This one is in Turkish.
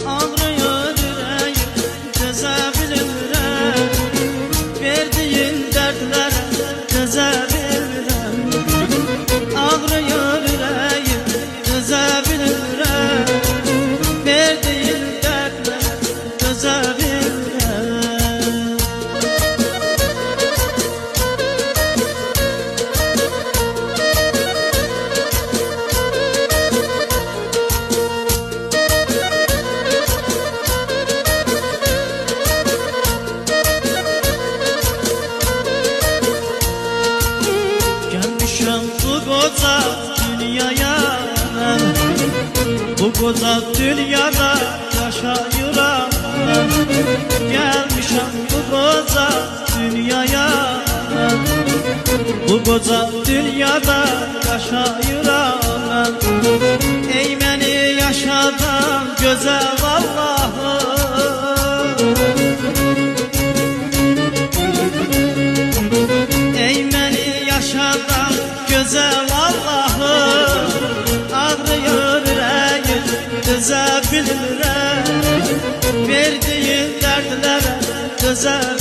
Ağrıyor yüreğim, dözebilirəm. Verdiğin dertlere dözebilirəm. Ağrıyor yüreğim, dözebilirəm. Verdiğin dertlere dözebilirəm. Bu koca dünyaya ben, bu koca dünyada yaşayıram ben. Gelmişim bu koca dünyaya ben, bu koca dünyada yaşayıram ben. Ey beni yaşadan güzel Allah'ım, ey beni yaşadan güzel Allah'ım. Ağrıyor yüreğim, dözebilirəm. Verdiğin dertlere dözebilirəm.